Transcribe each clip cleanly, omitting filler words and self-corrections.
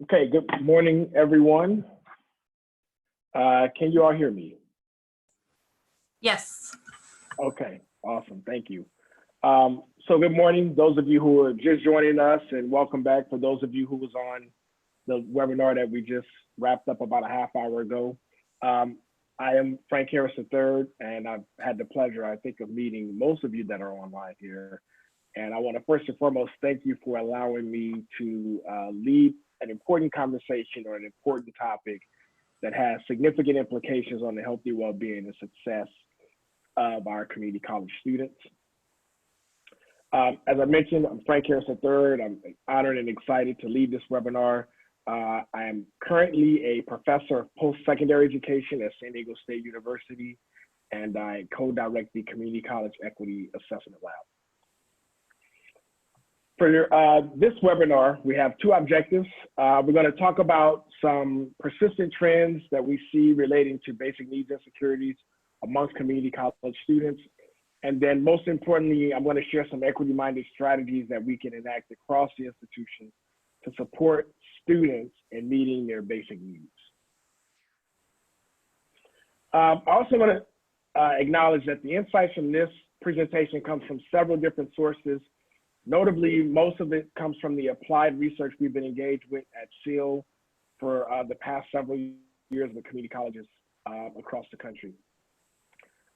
Okay, good morning, everyone. Can you all hear me? Yes. Okay, awesome, thank you. So good morning, those of you who are just joining us, and welcome back for those of you who was on the webinar that we just wrapped up about a half hour ago. I am Frank Harris III, and I've had the pleasure, I think, of meeting most of you that are online here. And I want to first and foremost thank you for allowing me to lead an important conversation or an important topic that has significant implications on the healthy well-being and success of our community college students. As I mentioned, I'm Frank Harris III. I'm honored and excited to lead this webinar. I am currently a professor of post-secondary education at San Diego State University, and I co-direct the Community College Equity Assessment Lab. For this webinar, we have two objectives. We're going to talk about some persistent trends that we see relating to basic needs insecurities amongst community college students. And then most importantly, I'm going to share some equity-minded strategies that we can enact across the institution to support students in meeting their basic needs. I also want to acknowledge that the insights from this presentation comes from several different sources. Notably, most of it comes from the applied research we've been engaged with at SEAL for the past several years with community colleges across the country.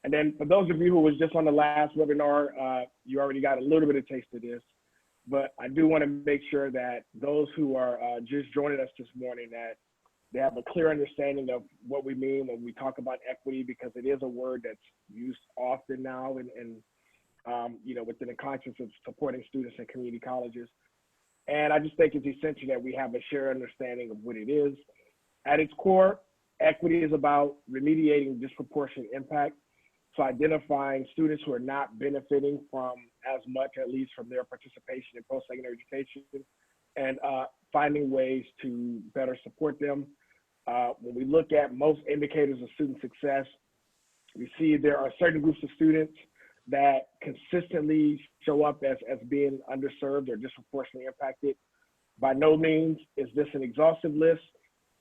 And then for those of you who was just on the last webinar, you already got a little bit of taste of this, but I do want to make sure that those who are just joining us this morning, that they have a clear understanding of what we mean when we talk about equity, because it is a word that's used often now and you know, within the context of supporting students in community colleges. And I just think it's essential that we have a shared understanding of what it is. At its core, equity is about remediating disproportionate impact. So identifying students who are not benefiting from as much, at least from their participation in post-secondary education, and finding ways to better support them. When we look at most indicators of student success, we see there are certain groups of students that consistently show up as being underserved or disproportionately impacted. By no means is this an exhaustive list,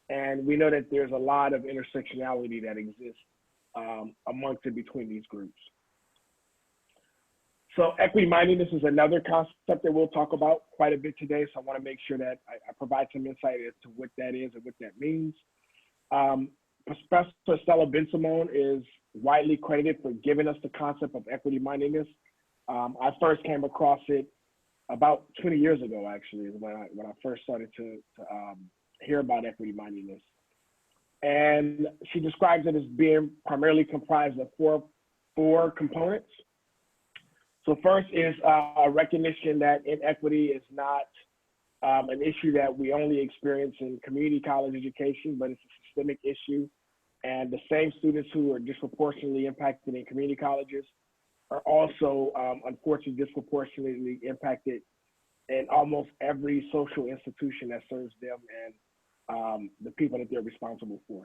and we know that there's a lot of intersectionality that exists amongst and between these groups. So equity-mindedness is another concept that we'll talk about quite a bit today, so I want to make sure that I provide some insight as to what that is and what that means. Professor Stella Ben-Simone is widely credited for giving us the concept of equity-mindedness. I first came across it about 20 years ago, actually, is when I first started to hear about equity-mindedness. And she describes it as being primarily comprised of four components. So first is a recognition that inequity is not an issue that we only experience in community college education, but it's a systemic issue. And the same students who are disproportionately impacted in community colleges are also, unfortunately, disproportionately impacted in almost every social institution that serves them and the people that they're responsible for.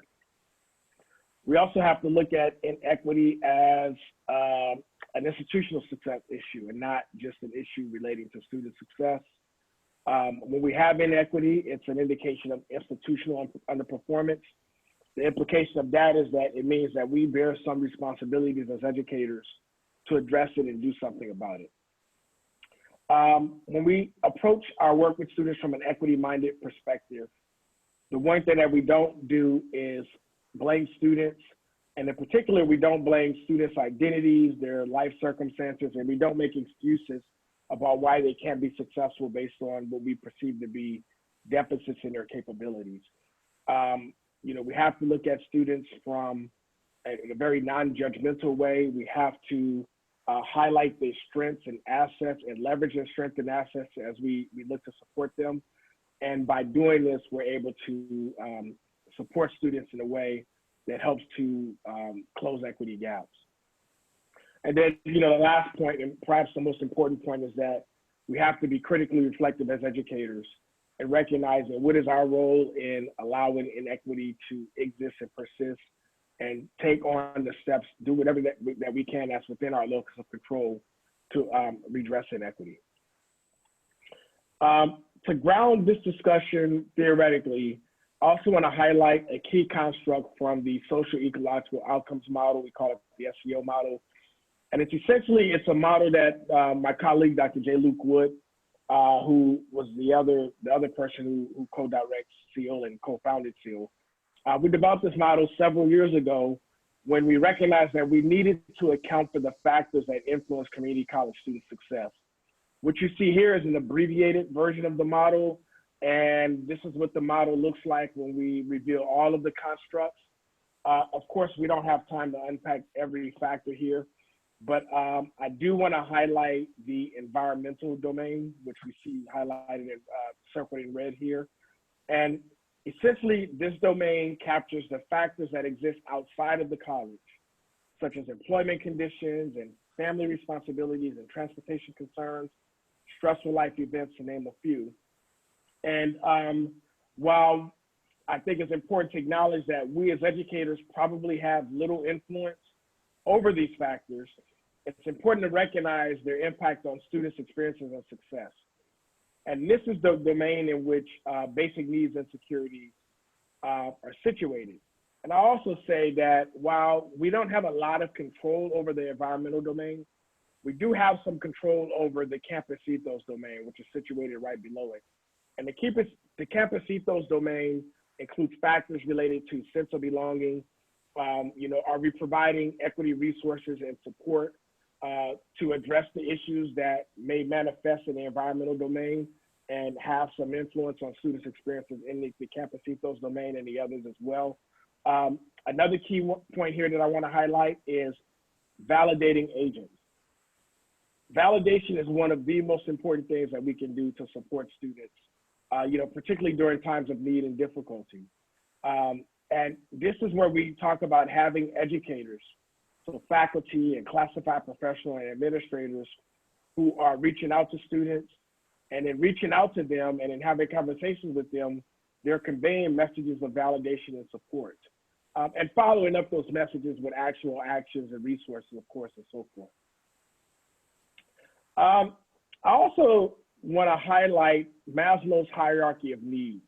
We also have to look at inequity as an institutional success issue and not just an issue relating to student success. When we have inequity, it's an indication of institutional underperformance. The implication of that is that it means that we bear some responsibilities as educators to address it and do something about it. When we approach our work with students from an equity-minded perspective, the one thing that we don't do is blame students, and in particular, we don't blame students' identities, their life circumstances, and we don't make excuses about why they can't be successful based on what we perceive to be deficits in their capabilities. You know, we have to look at students from in a very non-judgmental way. We have to highlight their strengths and assets and leverage their strengths and assets as we look to support them. And by doing this, we're able to support students in a way that helps to close equity gaps. And then, you know, the last point, and perhaps the most important point, is that we have to be critically reflective as educators and recognizing what is our role in allowing inequity to exist and persist, and take on the steps, do whatever that we can that's within our locus of control to redress inequity. To ground this discussion theoretically, I also want to highlight a key construct from the social ecological outcomes model. We call it the SEO model. And it's essentially, it's a model that my colleague, Dr. J. Luke Wood, who was the other person who co-directs SEAL and co-founded SEAL. We developed this model several years ago when we recognized that we needed to account for the factors that influence community college student success. What you see here is an abbreviated version of the model, and this is what the model looks like when we reveal all of the constructs. Of course, we don't have time to unpack every factor here, but I do want to highlight the environmental domain, which we see highlighted and circled in red here. And essentially, this domain captures the factors that exist outside of the college, such as employment conditions and family responsibilities and transportation concerns, stressful life events, to name a few. And while I think it's important to acknowledge that we as educators probably have little influence over these factors, it's important to recognize their impact on students' experiences and success. And this is the domain in which basic needs and securities are situated. And I also say that while we don't have a lot of control over the environmental domain, we do have some control over the campus ethos domain, which is situated right below it. And the campus ethos domain includes factors related to sense of belonging. Are we providing equity resources and support to address the issues that may manifest in the environmental domain and have some influence on students' experiences in the campus ethos domain and the others as well. Another key point here that I want to highlight is validating agents. Validation is one of the most important things that we can do to support students, particularly during times of need and difficulty. And this is where we talk about having educators, so faculty and classified professional and administrators who are reaching out to students, and in reaching out to them and in having conversations with them, they're conveying messages of validation and support, and following up those messages with actual actions and resources, of course, and so forth. I also want to highlight Maslow's hierarchy of needs.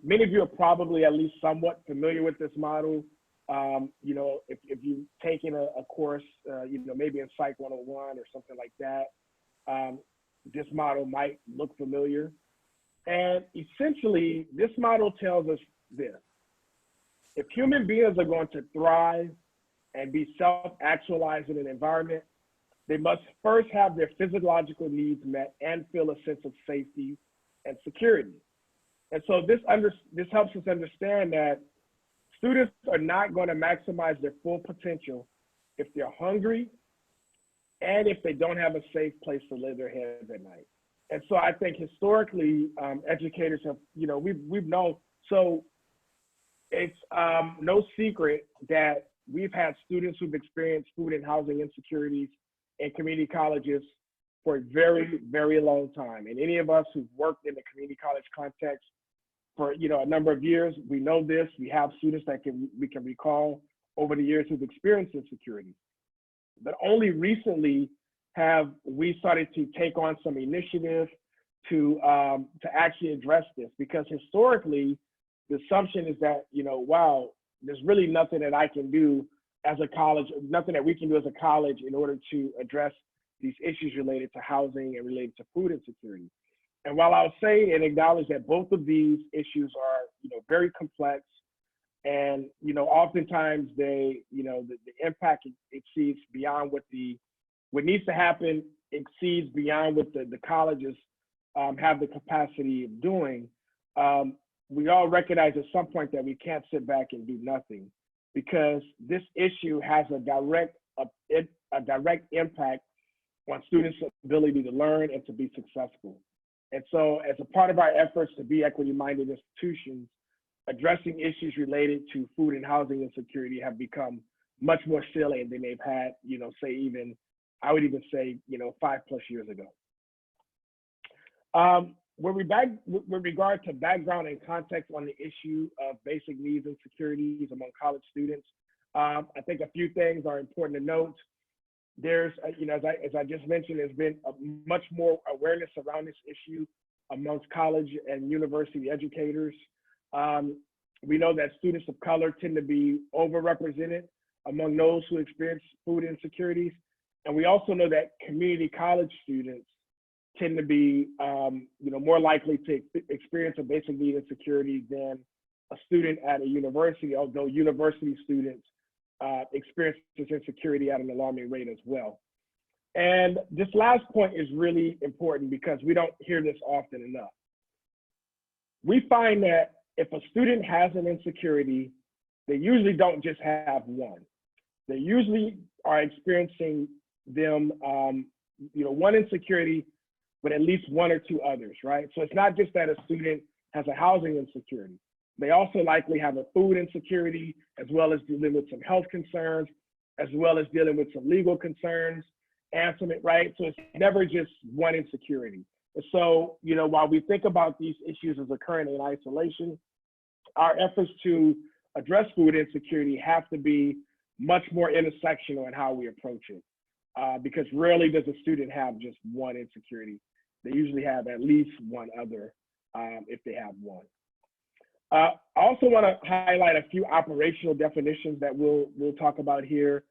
Many of you are probably at least somewhat familiar with this model. If you've taken a course, maybe in Psych 101 or something like that, this model might look familiar. And essentially, this model tells us this: if human beings are going to thrive and be self-actualized in an environment, they must first have their physiological needs met and feel a sense of safety and security. And so this helps us understand that students are not going to maximize their full potential if they're hungry and if they don't have a safe place to lay their heads at night. And so I think historically, educators have, we've known, so it's no secret that we've had students who've experienced food and housing insecurities in community colleges for a very, very long time. And any of us who've worked in the community college context for a number of years, we know this. We have students that we can recall over the years who've experienced insecurities. But only recently have we started to take on some initiative to actually address this, because historically the assumption is that wow, there's really nothing that I can do as a college, nothing that we can do as a college in order to address these issues related to housing and related to food insecurity. And while I'll say and acknowledge that both of these issues are very complex, and oftentimes they the impact exceeds beyond what needs to happen, exceeds beyond what the colleges have the capacity of doing. We all recognize at some point that we can't sit back and do nothing, because this issue has a direct impact on students' ability to learn and to be successful. And so as a part of our efforts to be equity-minded institutions, addressing issues related to food and housing insecurity have become much more salient than they've had, I would even say, 5+ years ago. With regard to background and context on the issue of basic needs and securities among college students, I think a few things are important to note. There's, as I just mentioned, there's been much more awareness around this issue amongst college and university educators. We know that students of color tend to be overrepresented among those who experience food insecurities. And we also know that community college students tend to be more likely to experience a basic need insecurity than a student at a university, although university students experience this insecurity at an alarming rate as well. And this last point is really important because we don't hear this often enough. We find that if a student has an insecurity, they usually don't just have one. They usually are experiencing them, one insecurity, but at least one or two others, right? So it's not just that a student has a housing insecurity. They also likely have a food insecurity, as well as dealing with some health concerns, as well as dealing with some legal concerns, and some, right? So it's never just one insecurity. And so, while we think about these issues as occurring in isolation, our efforts to address food insecurity have to be much more intersectional in how we approach it. Because rarely does a student have just one insecurity. They usually have at least one other if they have one. I also want to highlight a few operational definitions that we'll talk about here.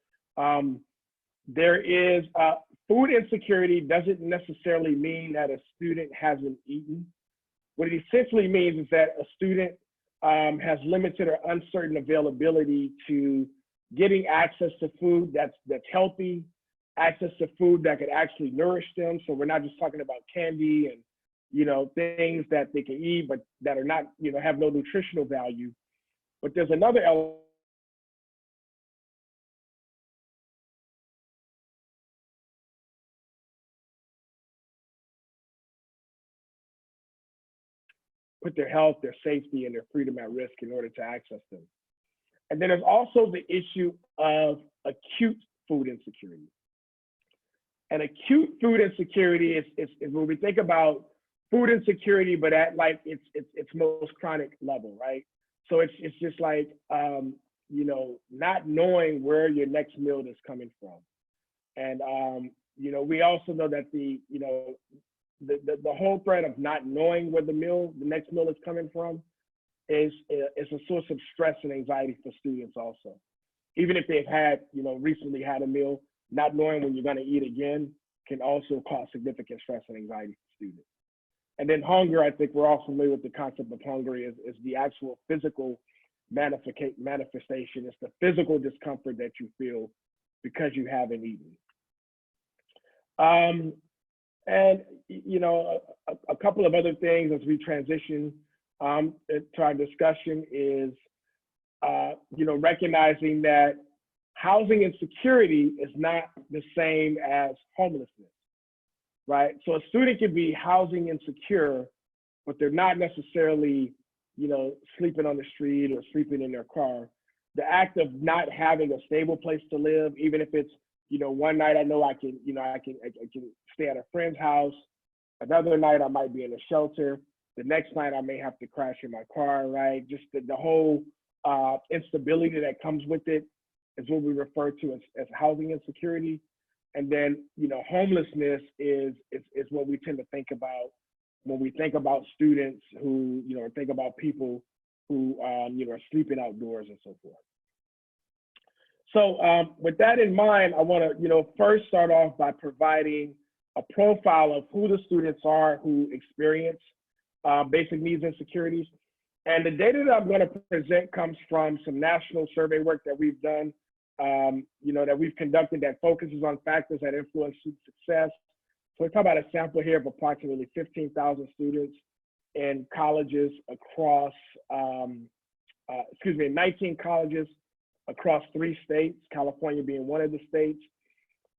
There is food insecurity doesn't necessarily mean that a student hasn't eaten. What it essentially means is that a student has limited or uncertain availability to getting access to food that's healthy, access to food that could actually nourish them. So we're not just talking about candy and things that they can eat, but that are not, have no nutritional value. But there's another element. Put their health, their safety, and their freedom at risk in order to access them. And then there's also the issue of acute food insecurity. And acute food insecurity is when we think about food insecurity, but at like its most chronic level, right? So it's just like not knowing where your next meal is coming from, and we also know that the whole threat of not knowing where the next meal is coming from is a source of stress and anxiety for students also. Even if they've had recently had a meal, not knowing when you're going to eat again can also cause significant stress and anxiety for students. And then hunger, I think we're all familiar with the concept of hunger is the actual physical manifestation. It's the physical discomfort that you feel because you haven't eaten. And a couple of other things as we transition to our discussion is recognizing that housing insecurity is not the same as homelessness, right? So a student can be housing insecure, but they're not necessarily, sleeping on the street or sleeping in their car. The act of not having a stable place to live, even if it's, one night I know I can stay at a friend's house. Another night I might be in a shelter. The next night I may have to crash in my car, right? Just the whole instability that comes with it is what we refer to as housing insecurity. And then, homelessness is what we tend to think about when we think about students who, think about people who, are sleeping outdoors and so forth. So with that in mind, I want to, first start off by providing a profile of who the students are who experience basic needs insecurities. And the data that I'm going to present comes from some national survey work that we've done, that we've conducted that focuses on factors that influence student success. So we're talking about a sample here of approximately 15,000 students in colleges across, 19 colleges across 3 states, California being one of the states.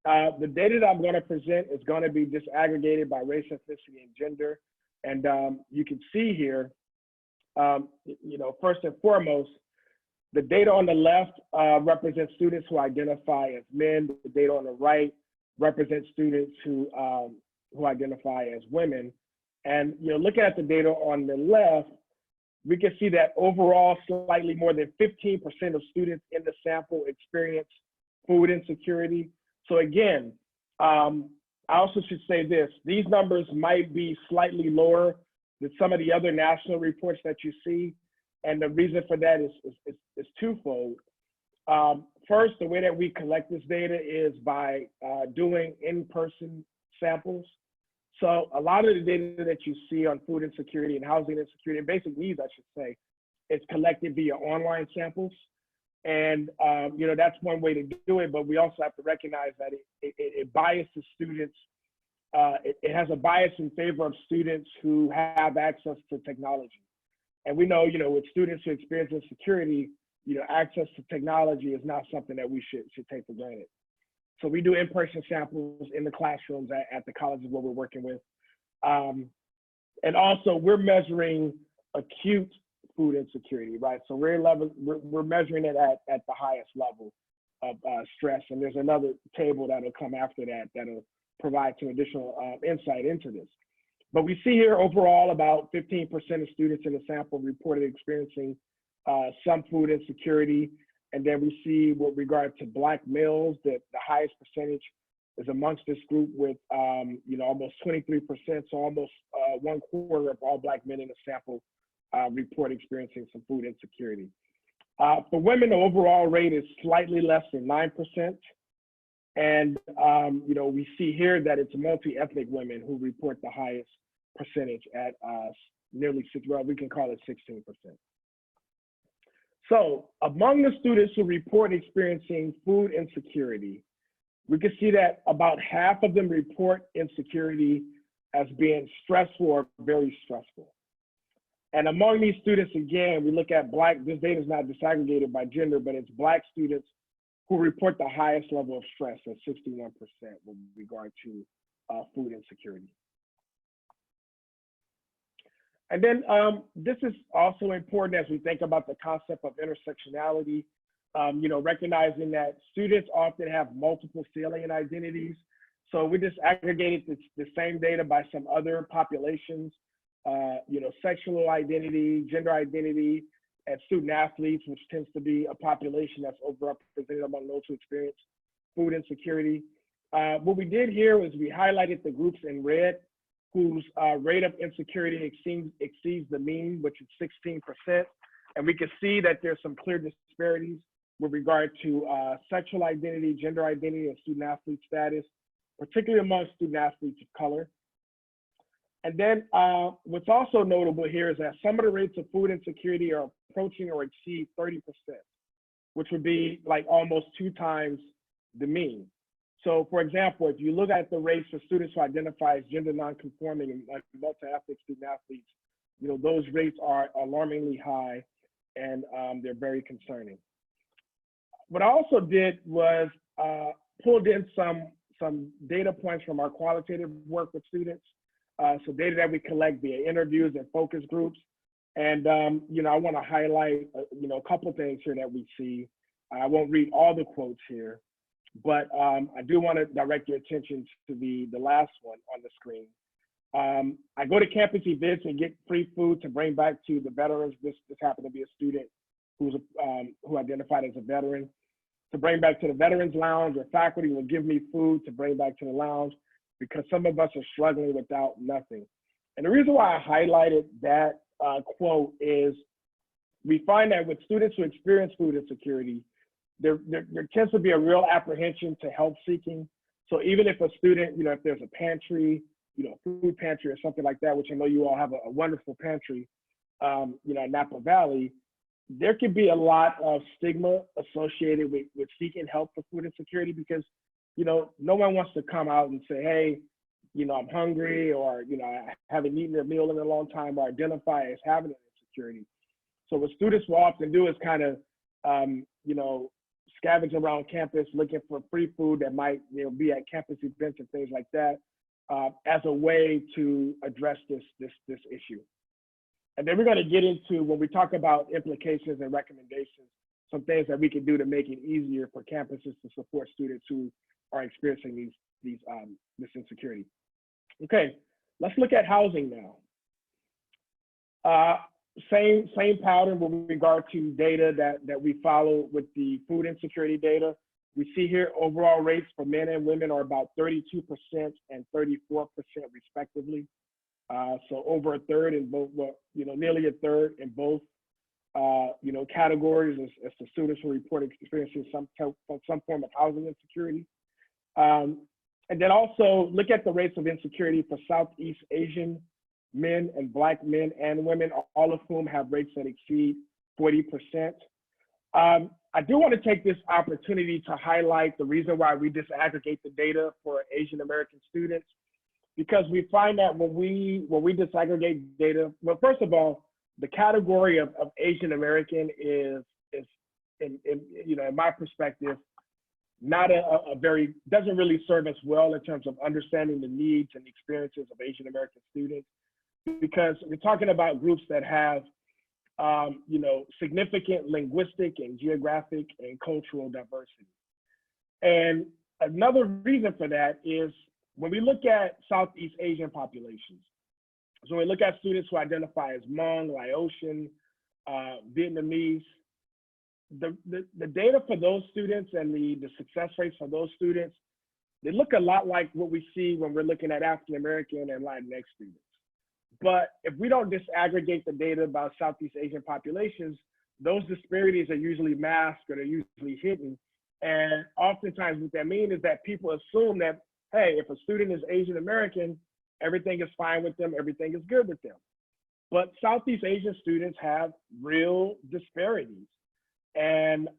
The data that I'm going to present is going to be disaggregated by race, ethnicity, and gender. And you can see here, first and foremost, the data on the left represents students who identify as men. The data on the right represents students who identify as women. And looking at the data on the left, we can see that overall, slightly more than 15% of students in the sample experience food insecurity. So again, I also should say this, these numbers might be slightly lower than some of the other national reports that you see. And the reason for that is twofold. First, the way that we collect this data is by doing in-person samples. So a lot of the data that you see on food insecurity and housing insecurity and basic needs, I should say, is collected via online samples. And you know, that's one way to do it, but we also have to recognize that it biases students. It has a bias in favor of students who have access to technology. And we know, you know, with students who experience insecurity, you know, access to technology is not something that we should take for granted. So we do in-person samples in the classrooms at the colleges where we're working with. And also we're measuring acute food insecurity, right? So we're measuring it at the highest level of stress. And there's another table that'll come after that that'll provide some additional insight into this. But we see here overall about 15% of students in the sample reported experiencing some food insecurity. And then we see with regard to Black males that the highest percentage is amongst this group with you know, almost 23%, so almost 1/4 of all Black men in the sample report experiencing some food insecurity. For women, the overall rate is slightly less than 9%. And you know, we see here that it's multi-ethnic women who report the highest percentage at nearly 6, well, we can call it 16%. So among the students who report experiencing food insecurity, we can see that about half of them report insecurity as being stressful or very stressful. And among these students, again, we look at Black, this data is not disaggregated by gender, but it's Black students who report the highest level of stress at 61% with regard to food insecurity. And then this is also important as we think about the concept of intersectionality, you know, recognizing that students often have multiple salient identities. So we just aggregated the same data by some other populations, you know, sexual identity, gender identity, and student athletes, which tends to be a population that's overrepresented among those who experience food insecurity. What we did here was we highlighted the groups in red whose rate of insecurity exceeds the mean, which is 16%. And we can see that there's some clear disparities with regard to sexual identity, gender identity, and student athlete status, particularly among student athletes of color. And then what's also notable here is that some of the rates of food insecurity are approaching or exceed 30%, which would be like almost 2 times the mean. So for example, if you look at the rates for students who identify as gender nonconforming and like multi-ethnic student athletes, you know, those rates are alarmingly high and they're very concerning. What I also did was pulled in some data points from our qualitative work with students. So data that we collect via interviews and focus groups. And, you know, I want to highlight, you know, a couple of things here that we see. I won't read all the quotes here, but I do want to direct your attention to the last one on the screen. I go to campus events and get free food to bring back to the veterans. This happened to be a student who identified as a veteran. To bring back to the Veterans Lounge, or faculty will give me food to bring back to the lounge because some of us are struggling without nothing. And the reason why I highlighted that quote is we find that with students who experience food insecurity, there tends to be a real apprehension to help seeking. So even if a student, you know, if there's a pantry, you know, food pantry or something like that, which I know you all have a wonderful pantry, you know, in Napa Valley, there could be a lot of stigma associated with seeking help for food insecurity because, you know, no one wants to come out and say, hey, you know, I'm hungry, or, you know, I haven't eaten a meal in a long time, or identify as having an insecurity. So what students will often do is kind of, you know, scavenge around campus looking for free food that might, you know, be at campus events and things like that as a way to address this issue. And then we're going to get into, when we talk about implications and recommendations, some things that we can do to make it easier for campuses to support students who are experiencing this insecurity. Okay, let's look at housing now. Same pattern with regard to data that we follow with the food insecurity data. We see here overall rates for men and women are about 32% and 34% respectively. So over a third in both, well, nearly a third in both, categories as the students who report experiencing some form of housing insecurity. And then also look at the rates of insecurity for Southeast Asian men and Black men and women, all of whom have rates that exceed 40%. I do want to take this opportunity to highlight the reason why we disaggregate the data for Asian American students, because we find that when we disaggregate data, well, first of all, the category of Asian American is in my perspective, not doesn't really serve us well in terms of understanding the needs and experiences of Asian American students, because we're talking about groups that have significant linguistic and geographic and cultural diversity. And another reason for that is when we look at Southeast Asian populations, so we look at students who identify as Hmong, Laotian, Vietnamese, the data for those students and the success rates for those students, they look a lot like what we see when we're looking at African American and Latinx students. But if we don't disaggregate the data about Southeast Asian populations, those disparities are usually masked or they're usually hidden. And oftentimes what that means is that people assume that, hey, if a student is Asian American, everything is fine with them, everything is good with them. But Southeast Asian students have real disparities. And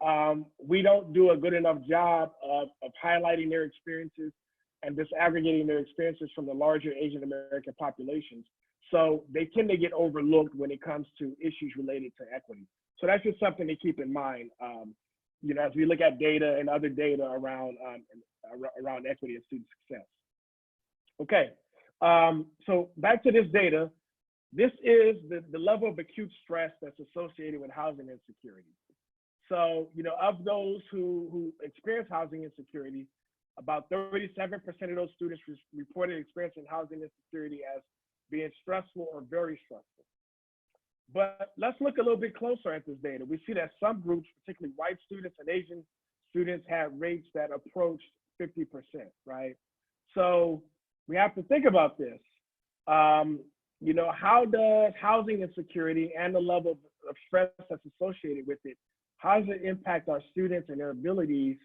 we don't do a good enough job of highlighting their experiences and disaggregating their experiences from the larger Asian American populations. So they tend to get overlooked when it comes to issues related to equity. So that's just something to keep in mind, as we look at data and other data around equity and student success. Okay, so back to this data. This is the level of acute stress that's associated with housing insecurity. So, of those who experience housing insecurity, about 37% of those students reported experiencing housing insecurity as being stressful or very stressful. But let's look a little bit closer at this data. We see that some groups, particularly white students and Asian students, had rates that approached 50%, right? So we have to think about this. How does housing insecurity and the level of stress that's associated with it, how does it impact our students and their abilities?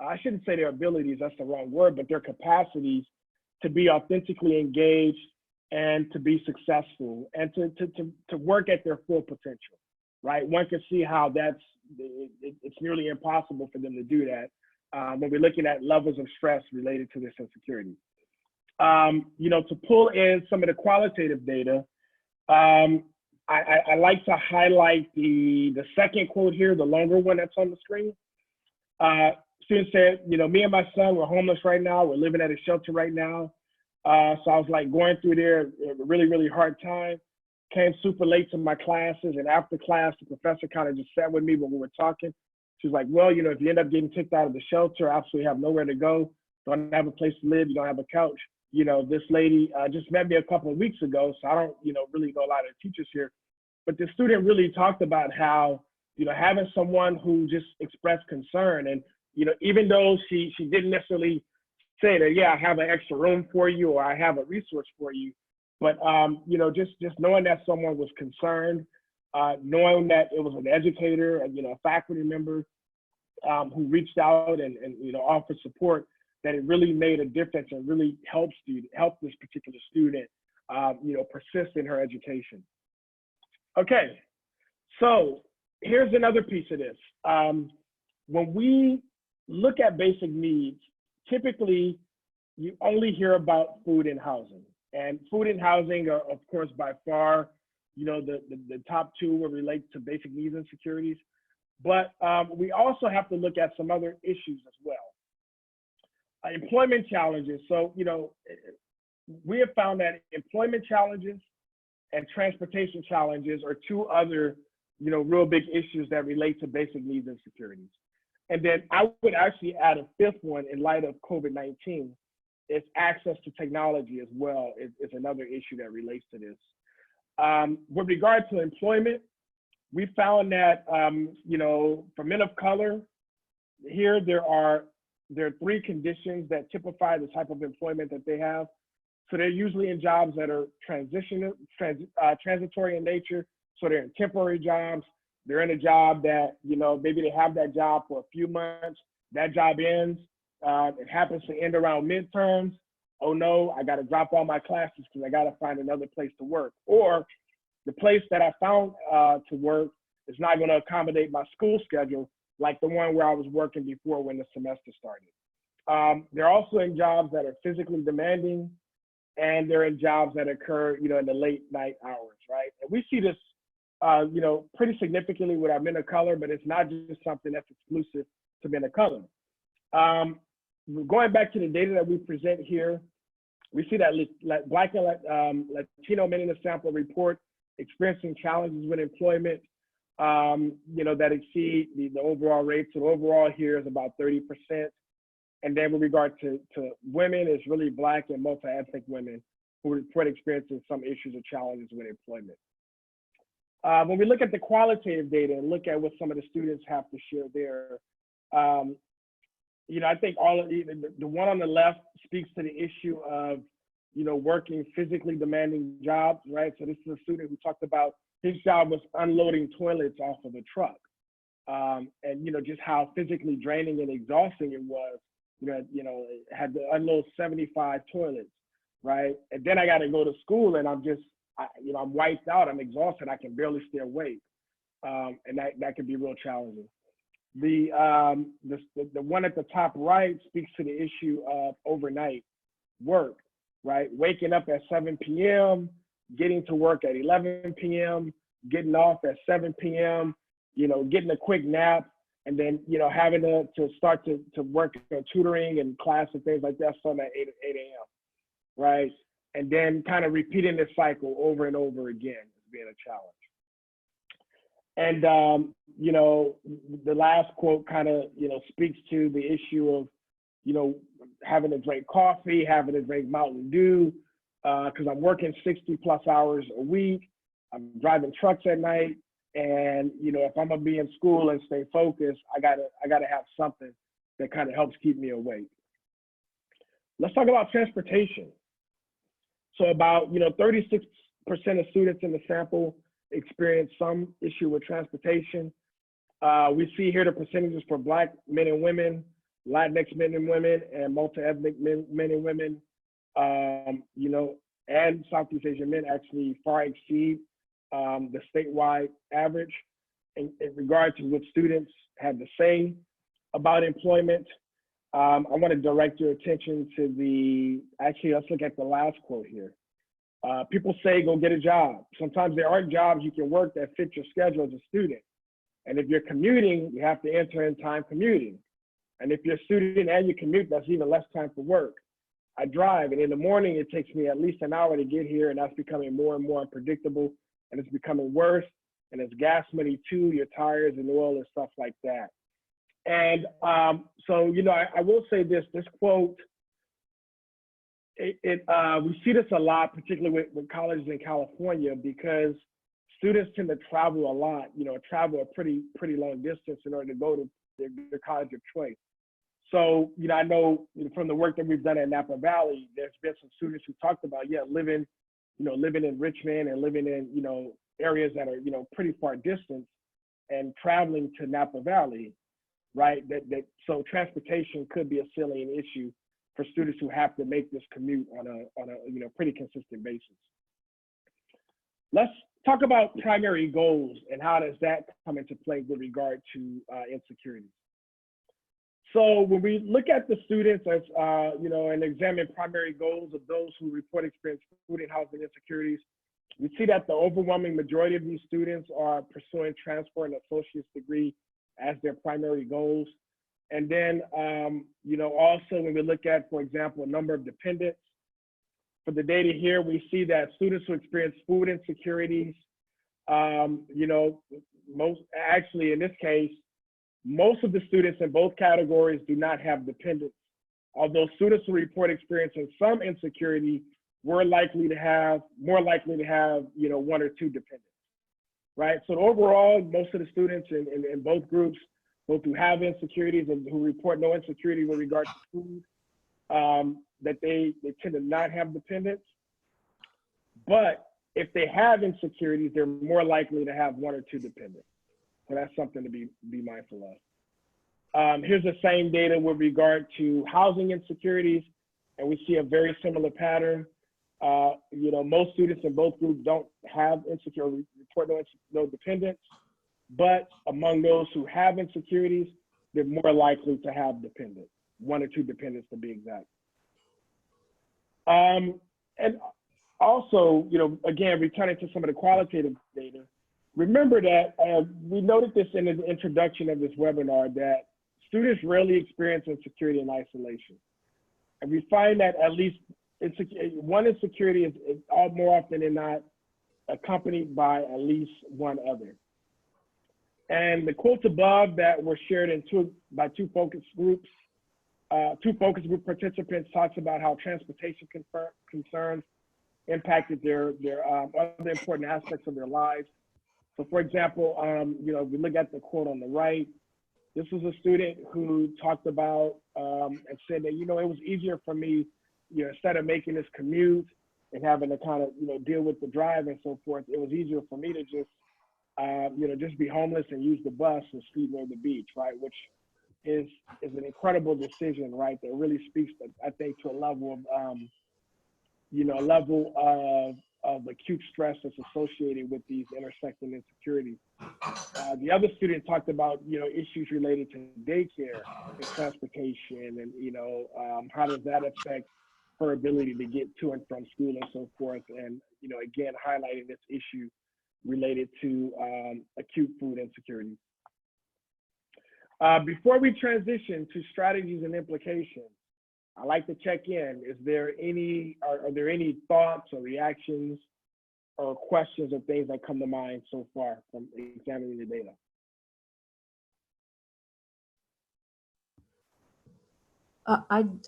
I shouldn't say their abilities, that's the wrong word, but their capacities to be authentically engaged and to be successful and to work at their full potential, right? One can see how it's nearly impossible for them to do that when we're looking at levels of stress related to this insecurity. To pull in some of the qualitative data, I like to highlight the second quote here, the longer one that's on the screen. Student said, me and my son, we're homeless right now. We're living at a shelter right now. So I was like going through there, a really, really hard time. Came super late to my classes, and after class, the professor kind of just sat with me when we were talking. She was like, well, if you end up getting kicked out of the shelter, absolutely have nowhere to go, don't have a place to live, you don't have a couch. This lady just met me a couple of weeks ago, so I don't, really know a lot of teachers here. But the student really talked about how, having someone who just expressed concern, and, even though she didn't necessarily say that, yeah, I have an extra room for you or I have a resource for you, but just knowing that someone was concerned, knowing that it was an educator, a faculty member who reached out and offered support, that it really made a difference and really helped this particular student persist in her education. Okay, so here's another piece of this. When we look at basic needs, typically you only hear about food and housing. And food and housing are, of course, by far, the top two will relate to basic needs insecurities. But we also have to look at some other issues as well. Employment challenges. So, we have found that employment challenges and transportation challenges are two other, real big issues that relate to basic needs insecurities. And then I would actually add a fifth one in light of COVID-19. It's access to technology as well is another issue that relates to this. With regard to employment, we found that, for men of color, here there are three conditions that typify the type of employment that they have. So they're usually in jobs that are transitory in nature. So they're in temporary jobs. They're in a job that, you know, maybe they have that job for a few months. That job ends. It happens to end around midterms. Oh no, I got to drop all my classes because I got to find another place to work. Or the place that I found to work is not going to accommodate my school schedule, like the one where I was working before when the semester started. They're also in jobs that are physically demanding, and they're in jobs that occur, you know, in the late night hours, right? And we see this, you know, pretty significantly with our men of color, but it's not just something that's exclusive to men of color. Going back to the data that we present here, we see that Black and Latino men in the sample report experiencing challenges with employment, you know, that exceed the overall rate. So the overall here is about 30%. And then with regard to women, it's really Black and multi-ethnic women who report experiencing some issues or challenges with employment. When we look at the qualitative data and look at what some of the students have to share there, you know, I think all of the one on the left speaks to the issue of, you know, working physically demanding jobs, right? So this is a student who talked about his job was unloading toilets off of a truck, and you know, just how physically draining and exhausting it was. You know, had to unload 75 toilets, right? And then I got to go to school, and I'm just, you know, I'm wiped out. I'm exhausted. I can barely stay awake, and that can be real challenging. The one at the top right speaks to the issue of overnight work, right? Waking up at 7 p.m., getting to work at 11 p.m., getting off at 7 p.m., you know, getting a quick nap, and then, you know, having to start to work tutoring and class and things like that starting at 8 a.m., right? And then kind of repeating this cycle over and over again is being a challenge. And, you know, the last quote kind of, you know, speaks to the issue of, you know, having to drink coffee, having to drink Mountain Dew, because I'm working 60 plus hours a week. I'm driving trucks at night. And, you know, if I'm gonna be in school and stay focused, I gotta have something that kind of helps keep me awake. Let's talk about transportation. So about, you know, 36% of students in the sample experience some issue with transportation. We see here the percentages for Black men and women, Latinx men and women, and multi-ethnic men and women, you know, and Southeast Asian men actually far exceed the statewide average in regard to what students had to say about employment. I want to direct your attention to actually, let's look at the last quote here. People say, go get a job. Sometimes there aren't jobs you can work that fit your schedule as a student. And if you're commuting, you have to enter in time commuting. And if you're a student and you commute, that's even less time for work. I drive, and in the morning, it takes me at least an hour to get here, and that's becoming more and more unpredictable, and it's becoming worse, and it's gas money too, your tires and oil and stuff like that. And so, you know, I will say this quote, we see this a lot, particularly with colleges in California, because students tend to travel a lot, you know, travel a pretty long distance in order to go to their college of choice. So, you know, I know, you know, from the work that we've done at Napa Valley, there's been some students who talked about, yeah, living in Richmond and living in, you know, areas that are, you know, pretty far distance and traveling to Napa Valley, right? So transportation could be a salient issue for students who have to make this commute on a you know, pretty consistent basis. Let's talk about primary goals and how does that come into play with regard to insecurities. So when we look at the students as, you know, and examine primary goals of those who report experience food and housing insecurities, we see that the overwhelming majority of these students are pursuing transfer and associate's degree as their primary goals. And then, you know, also when we look at, for example, a number of dependents, for the data here, we see that students who experience food insecurities, you know, actually in this case, most of the students in both categories do not have dependents, although students who report experiencing some insecurity were more likely to have, you know, one or two dependents, right? So overall, most of the students in both groups, both who have insecurities and who report no insecurity with regard to food, that they tend to not have dependents, but if they have insecurities, they're more likely to have one or two dependents. So that's something to be mindful of. Here's the same data with regard to housing insecurities, and we see a very similar pattern. Most students in both groups don't have insecurity, report no dependents, but among those who have insecurities, they're more likely to have dependents, one or two dependents to be exact. And also, again, returning to some of the qualitative data, remember that we noted this in the introduction of this webinar that students rarely experience insecurity in isolation. And we find that at least one insecurity is more often than not accompanied by at least one other. And the quotes above that were shared by two focus group participants talks about how transportation concerns impacted their other important aspects of their lives. So for example, if we look at the quote on the right, this was a student who talked about and said that, it was easier for me, instead of making this commute and having to kind of, deal with the drive and so forth, it was easier for me to just, just be homeless and use the bus and sleep near the beach, right? Which is an incredible decision, right? That really speaks, I think, to a level of, a level of acute stress that's associated with these intersecting insecurities. The other student talked about, issues related to daycare and transportation and, how does that affect her ability to get to and from school and so forth. And, again, highlighting this issue related to acute food insecurity. Before we transition to strategies and implications, I'd like to check in. Are there any thoughts or reactions or questions or things that come to mind so far from examining the data?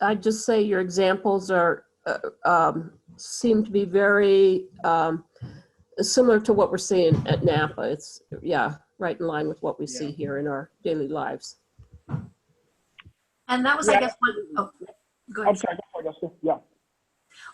I'd just say your examples are seem to be very similar to what we're seeing at Napa. It's, right in line with what we see here in our daily lives. And that was, I guess, one, oh, go ahead. I'm sorry, yeah.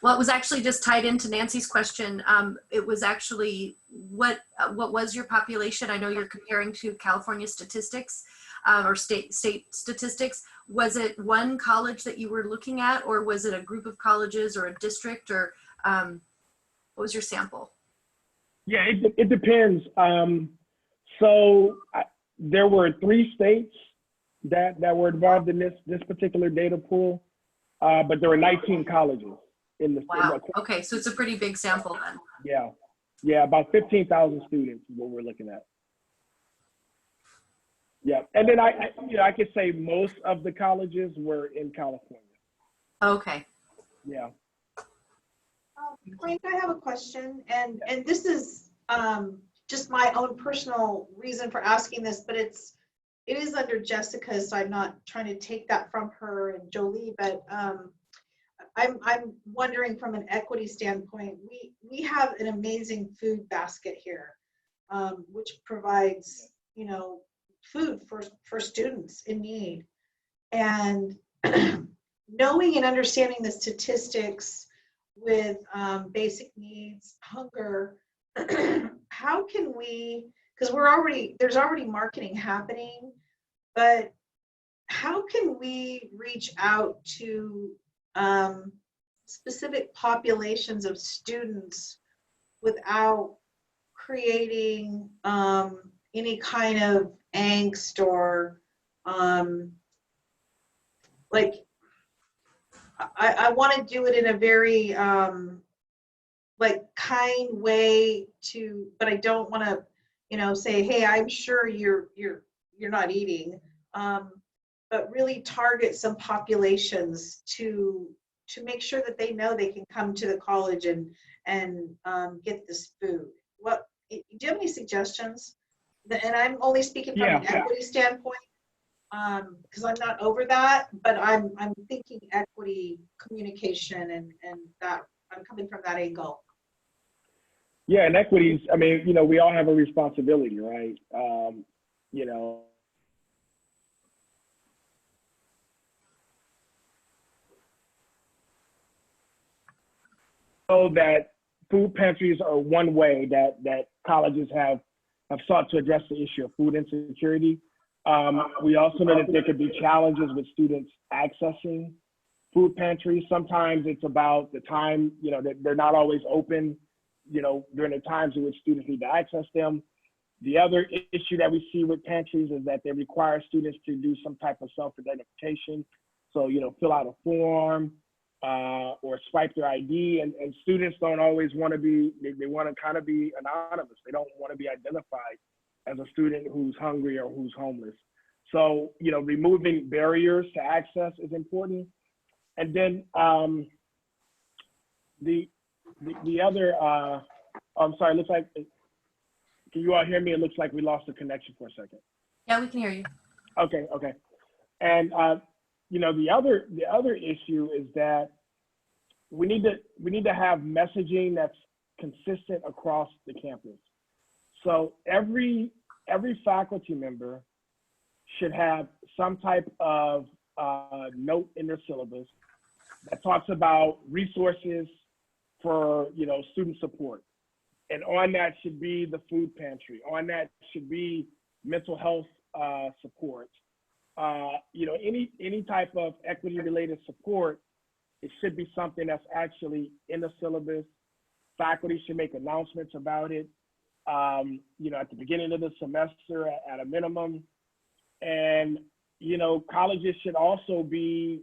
Well, it was actually just tied into Nancy's question. It was actually, what was your population? I know you're comparing to California statistics or state statistics. Was it one college that you were looking at, or was it a group of colleges or a district, or what was your sample? Yeah, it depends. There were 3 states that were involved in this particular data pool, but there were 19 colleges in the. Wow. Okay, so it's a pretty big sample then. Yeah, about 15,000 students is what we're looking at. Yeah, and then I could say most of the colleges were in California. Okay. Yeah. Frank, I have a question, and this is just my own personal reason for asking this, but it is under Jessica, so I'm not trying to take that from her and Jolie, but I'm wondering from an equity standpoint, we have an amazing food basket here, which provides, food for students in need. And knowing and understanding the statistics with basic needs, hunger, how can we, because there's already marketing happening, but how can we reach out to specific populations of students without creating any kind of angst or like, I want to do it in a very like kind way but I don't want to, say, hey, I'm sure you're not eating, but really target some populations to make sure that they know they can come to the college and get this food. Do you have any suggestions? And I'm only speaking from an equity standpoint, because I'm not over that, but I'm thinking equity communication and that I'm coming from that angle. Yeah, and equities, I mean, we all have a responsibility, right? that food pantries are one way that colleges have sought to address the issue of food insecurity. We also know that there could be challenges with students accessing food pantries. Sometimes it's about the time, that they're not always open, during the times in which students need to access them. The other issue that we see with pantries is that they require students to do some type of self-identification. So, fill out a form or swipe their ID, and students don't always want to be, they want to kind of be anonymous. They don't want to be identified as a student who's hungry or who's homeless. So, removing barriers to access is important. And then the other, I'm sorry, it looks like, can you all hear me? It looks like we lost the connection for a second. Yeah, we can hear you. Okay. And the other issue is that we need to have messaging that's consistent across the campus. So every faculty member should have some type of note in their syllabus that talks about resources for student support. And on that should be the food pantry. On that should be mental health support. Any type of equity-related support, it should be something that's actually in the syllabus. Faculty should make announcements about it, at the beginning of the semester at a minimum. And, colleges should also be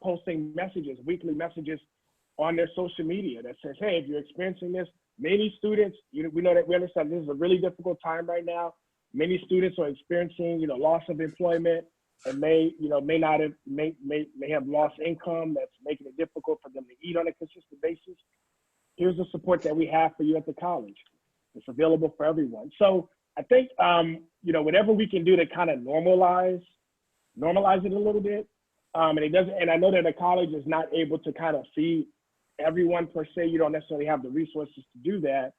posting messages, weekly messages on their social media that says, hey, if you're experiencing this, many students, we understand this is a really difficult time right now. Many students are experiencing, loss of employment and may have lost income that's making it difficult for them to eat on a consistent basis. Here's the support that we have for you at the college. It's available for everyone. So I think, whatever we can do to kind of normalize it a little bit. And I know that a college is not able to kind of feed everyone per se. You don't necessarily have the resources to do that.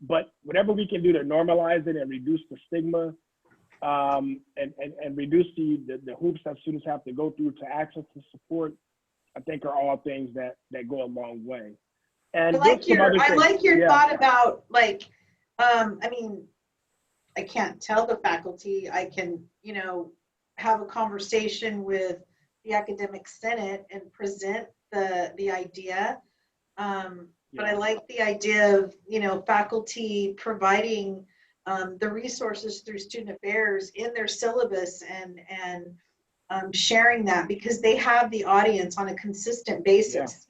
But whatever we can do to normalize it and reduce the stigma and reduce the hoops that students have to go through to access the support, I think are all things that go a long way. And I like your thought about I can't tell the faculty. I can, have a conversation with the academic senate and present the idea. But I like the idea of, faculty providing the resources through student affairs in their syllabus and sharing that because they have the audience on a consistent basis.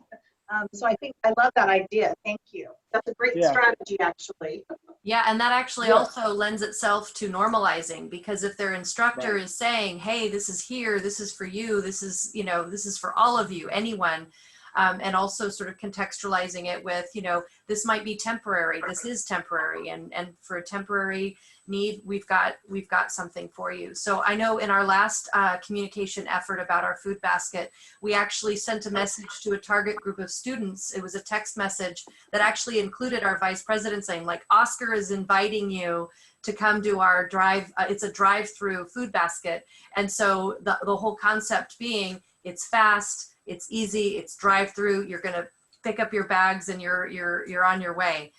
So I think I love that idea. Thank you. That's a great strategy, actually. Yeah, and that actually also lends itself to normalizing, because if their instructor is saying, hey, this is here, this is for you, this is, this is for all of you, anyone, and also sort of contextualizing it with, this might be temporary, this is temporary, and for a temporary need, we've got something for you. So I know in our last communication effort about our food basket, we actually sent a message to a target group of students. It was a text message that actually included our vice president saying, like, Oscar is inviting you to come to our it's a drive-through food basket. And so the whole concept being, it's fast, it's easy, it's drive-through, you're gonna pick up your bags and you're on your way.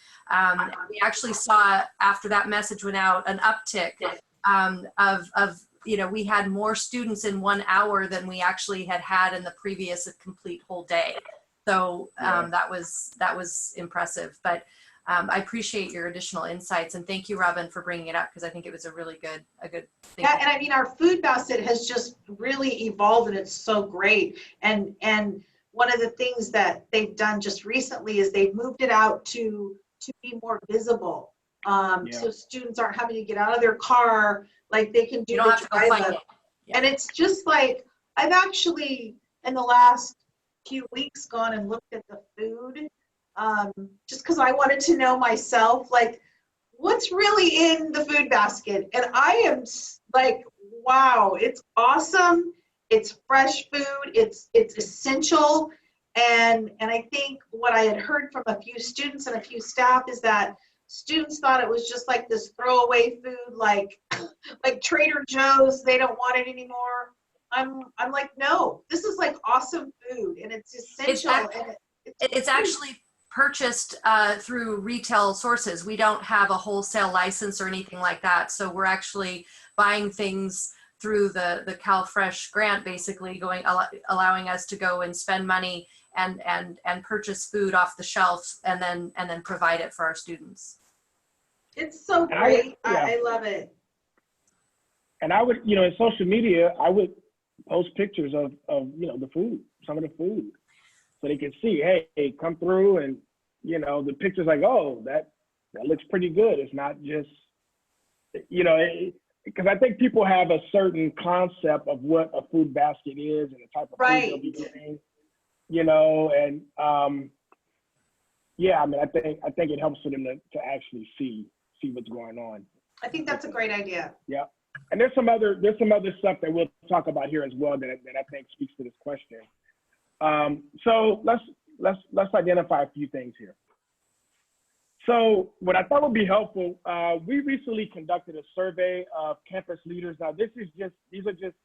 We actually saw after that message went out an uptick of we had more students in 1 hour than we actually had in the previous complete whole day. So that was impressive. But I appreciate your additional insights, and thank you, Robin, for bringing it up, because I think it was a good thing. Yeah, and our food basket has just really evolved, and it's so great. And one of the things that they've done just recently is they've moved it out to be more visible. So students aren't having to get out of their car, like they can do the drive up. And it's just like, I've actually in the last few weeks gone and looked at the food, just because I wanted to know myself, like, what's really in the food basket. And I am like, wow, it's awesome. It's fresh food. It's essential. And I think what I had heard from a few students and a few staff is that students thought it was just like this throwaway food, like Trader Joe's. They don't want it anymore. I'm like, no, this is like awesome food, and it's essential, and It's actually purchased through retail sources. We don't have a wholesale license or anything like that. So we're actually buying things through the CalFresh grant, basically allowing us to go and spend money and purchase food off the shelf and then provide it for our students. It's so great. I love it. And I would, in social media, I would post pictures of the food, some of the food, so they can see, hey, come through, and the picture's like, oh, that looks pretty good. It's not just, because I think people have a certain concept of what a food basket is and the type of food they'll be getting, and I think it helps for them to actually see what's going on. I think that's a great idea. Yeah. And there's some other stuff that we'll talk about here as well that I think speaks to this question. So let's identify a few things here. So what I thought would be helpful, we recently conducted a survey of campus leaders. Now these are just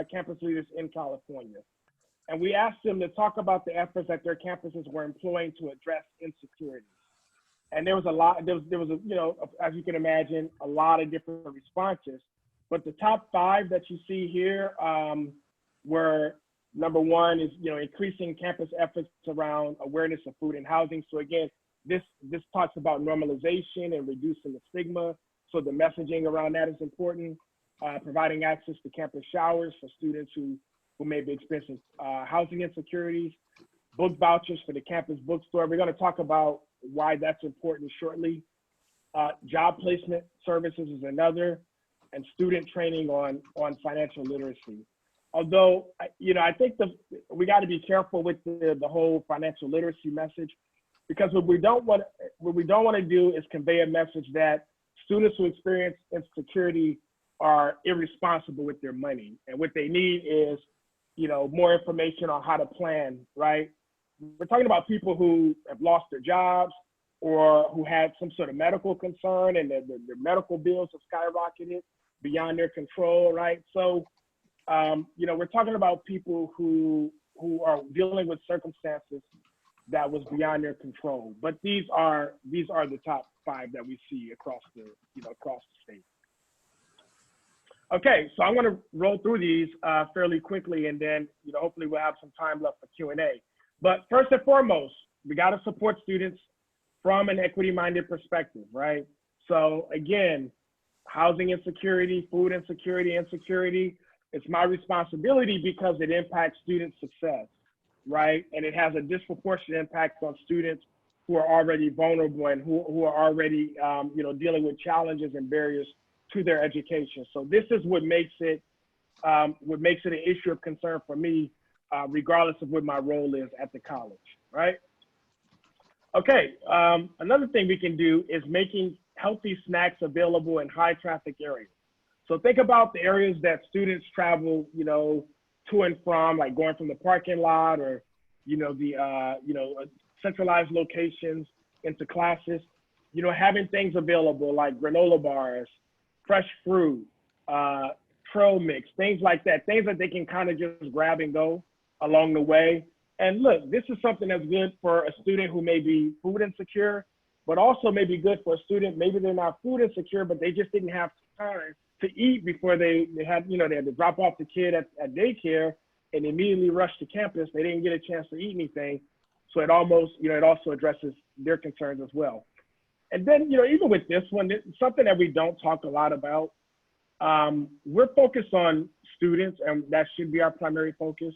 campus leaders in California, and we asked them to talk about the efforts that their campuses were employing to address insecurities. And there was a lot. There was as you can imagine, a lot of different responses. But the top 5 that you see here were, number 1 is, increasing campus efforts around awareness of food and housing. So again, this talks about normalization and reducing the stigma. So the messaging around that is important. Providing access to campus showers for students who may be experiencing housing insecurities. Book vouchers for the campus bookstore. We're going to talk about why that's important shortly. Job placement services is another. And student training on financial literacy. Although, I think we got to be careful with the whole financial literacy message, because what we don't want to do is convey a message that students who experience insecurity are irresponsible with their money, and what they need is, more information on how to plan. Right? We're talking about people who have lost their jobs or who had some sort of medical concern and their medical bills have skyrocketed beyond their control, right? So, we're talking about people who are dealing with circumstances that was beyond their control. But these are the top 5 that we see across the state. Okay, so I'm going to roll through these fairly quickly, and then hopefully we'll have some time left for Q&A. But first and foremost, we got to support students from an equity-minded perspective, right? So again, housing insecurity, food insecurity, it's my responsibility because it impacts student success, right? And it has a disproportionate impact on students who are already vulnerable and who are already, dealing with challenges and barriers to their education. So this is what makes it an issue of concern for me, regardless of what my role is at the college, right? Okay, another thing we can do is making healthy snacks available in high traffic areas. So think about the areas that students travel, to and from, like going from the parking lot or, centralized locations into classes, having things available like granola bars, fresh fruit, trail mix, things like that, things that they can kind of just grab and go along the way. And look, this is something that's good for a student who may be food insecure, but also may be good for a student, maybe they're not food insecure, but they just didn't have time to eat before they had to drop off the kid at daycare and immediately rush to campus. They didn't get a chance to eat anything. So it also addresses their concerns as well. And then, even with this one, it's something that we don't talk a lot about. We're focused on students, and that should be our primary focus.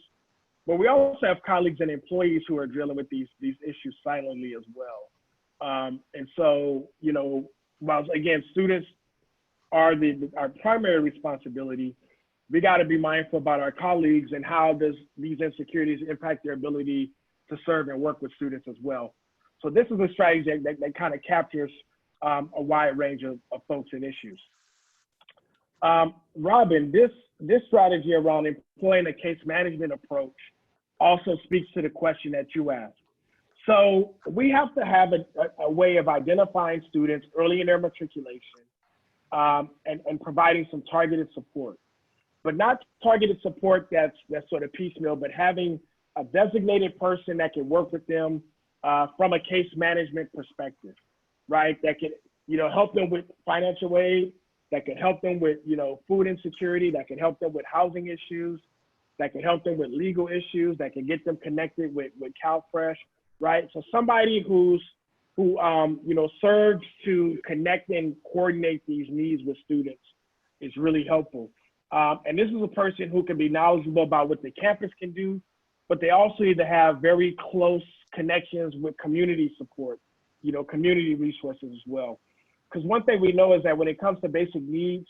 But we also have colleagues and employees who are dealing with these issues silently as well. And so, while again, students are our primary responsibility, we got to be mindful about our colleagues and how does these insecurities impact their ability to serve and work with students as well. So this is a strategy that kind of captures a wide range of folks and issues. Robin, this strategy around employing a case management approach also speaks to the question that you asked. So we have to have a way of identifying students early in their matriculation and providing some targeted support, but not targeted support that's sort of piecemeal, but having a designated person that can work with them from a case management perspective, right? That can, help them with financial aid, that can help them with, food insecurity, that can help them with housing issues, that can help them with legal issues, that can get them connected with CalFresh, right? So somebody who serves to connect and coordinate these needs with students is really helpful. And this is a person who can be knowledgeable about what the campus can do, but they also need to have very close connections with community support, community resources as well. Because one thing we know is that when it comes to basic needs,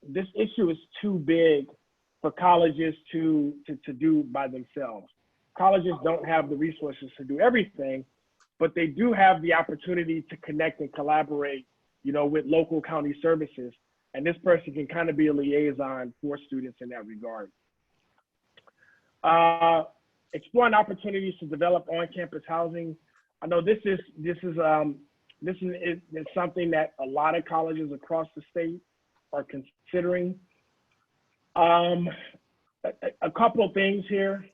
this issue is too big for colleges to do by themselves. Colleges don't have the resources to do everything, but they do have the opportunity to connect and collaborate, with local county services. And this person can kind of be a liaison for students in that regard. Exploring opportunities to develop on-campus housing. I know this is something that a lot of colleges across the state are considering. A couple of things here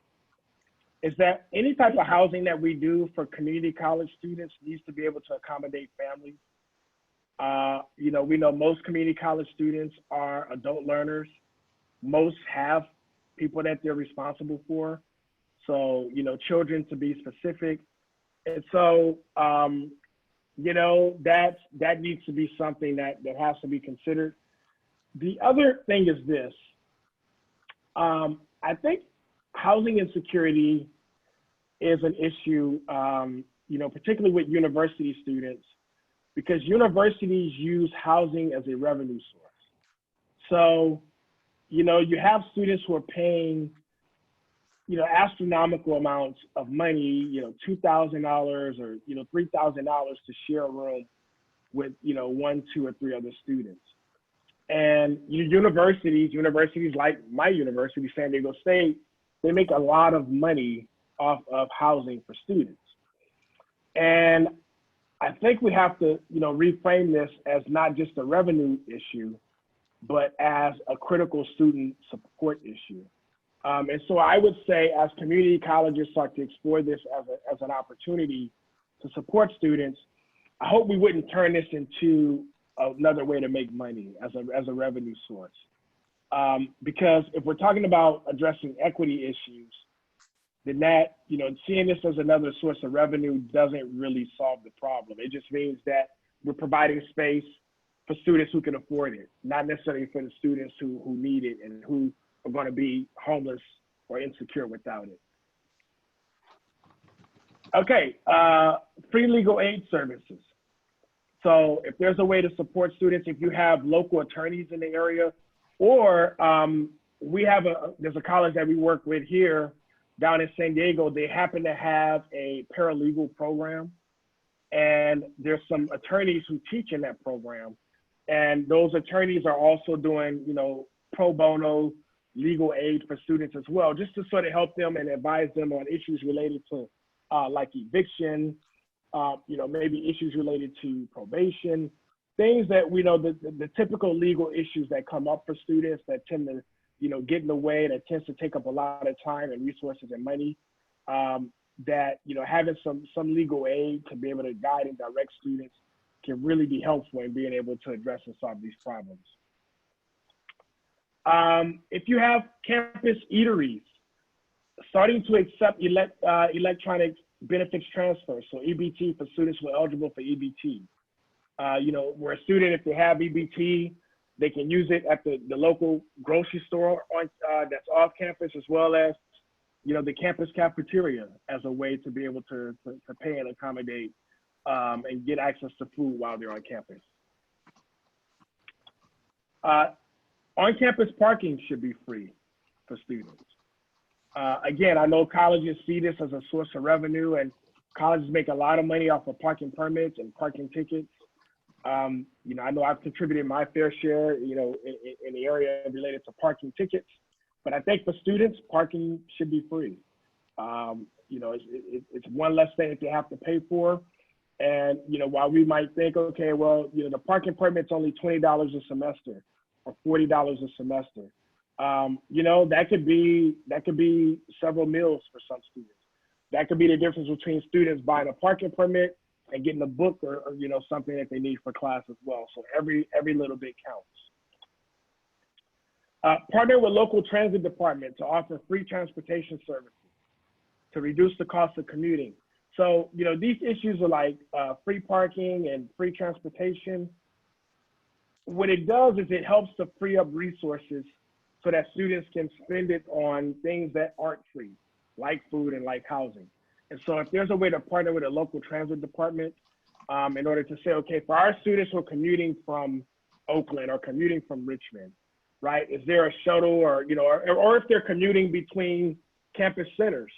is that any type of housing that we do for community college students needs to be able to accommodate families. We know most community college students are adult learners. Most have people that they're responsible for. So, children to be specific. And so, that needs to be something that has to be considered. The other thing is this. I think housing insecurity is an issue, particularly with university students, because universities use housing as a revenue source. So, you have students who are paying, astronomical amounts of money, $2,000 or, $3,000 to share a room with, 1, 2, or 3 other students. And universities like my university, San Diego State, they make a lot of money off of housing for students. And I think we have to, reframe this as not just a revenue issue, but as a critical student support issue. And so I would say as community colleges start to explore this as an opportunity to support students, I hope we wouldn't turn this into another way to make money as a revenue source. Because if we're talking about addressing equity issues, then that, seeing this as another source of revenue doesn't really solve the problem. It just means that we're providing space for students who can afford it, not necessarily for the students who need it and who are going to be homeless or insecure without it. Okay, free legal aid services. So if there's a way to support students, if you have local attorneys in the area, or there's a college that we work with here down in San Diego, they happen to have a paralegal program, and there's some attorneys who teach in that program. And those attorneys are also doing, pro bono legal aid for students as well, just to sort of help them and advise them on issues related to like eviction, maybe issues related to probation, things that we know the typical legal issues that come up for students that tend to, get in the way, that tends to take up a lot of time and resources and money, that, having some legal aid to be able to guide and direct students can really be helpful in being able to address and solve these problems. If you have campus eateries, starting to accept electronic benefits transfer, so EBT for students who are eligible for EBT. Where a student, if they have EBT, they can use it at the local grocery store that's off campus, as well as, the campus cafeteria as a way to be able to pay and accommodate and get access to food while they're on campus. On-campus parking should be free for students. Again, I know colleges see this as a source of revenue, and colleges make a lot of money off of parking permits and parking tickets. I know I've contributed my fair share, in the area related to parking tickets, but I think for students, parking should be free. It's one less thing that they have to pay for. And, while we might think, okay, well, the parking permit's only $20 a semester or $40 a semester, You know, that could be several meals for some students. That could be the difference between students buying a parking permit and getting a book or you know, something that they need for class as well. So every little bit counts. Partner with local transit department to offer free transportation services to reduce the cost of commuting. So, you know, these issues are like free parking and free transportation. What it does is it helps to free up resources so that students can spend it on things that aren't free, like food and like housing. And so if there's a way to partner with a local transit department in order to say, okay, for our students who are commuting from Oakland or commuting from Richmond, right? Is there a shuttle or, you know, or if they're commuting between campus centers?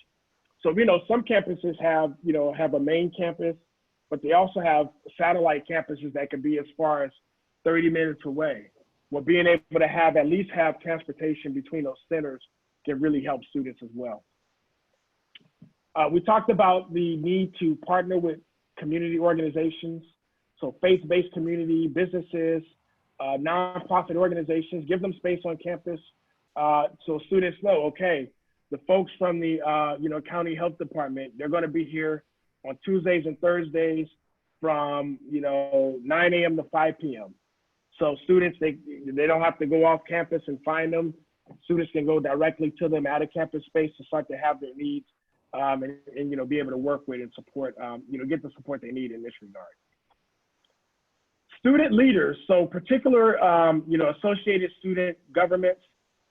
So, you know, some campuses have, you know, have a main campus, but they also have satellite campuses that could be as far as 30 minutes away. Well, being able to have at least have transportation between those centers can really help students as well. We talked about the need to partner with community organizations. So faith-based community, businesses, nonprofit organizations, give them space on campus so students know, okay, the folks from the you know, county health department, they're gonna be here on Tuesdays and Thursdays from, you know, 9 a.m. to 5 p.m. So students, they don't have to go off campus and find them. Students can go directly to them at a campus space to start to have their needs and you know, be able to work with and support, you know, get the support they need in this regard. Student leaders, so particular, you know, associated student governments,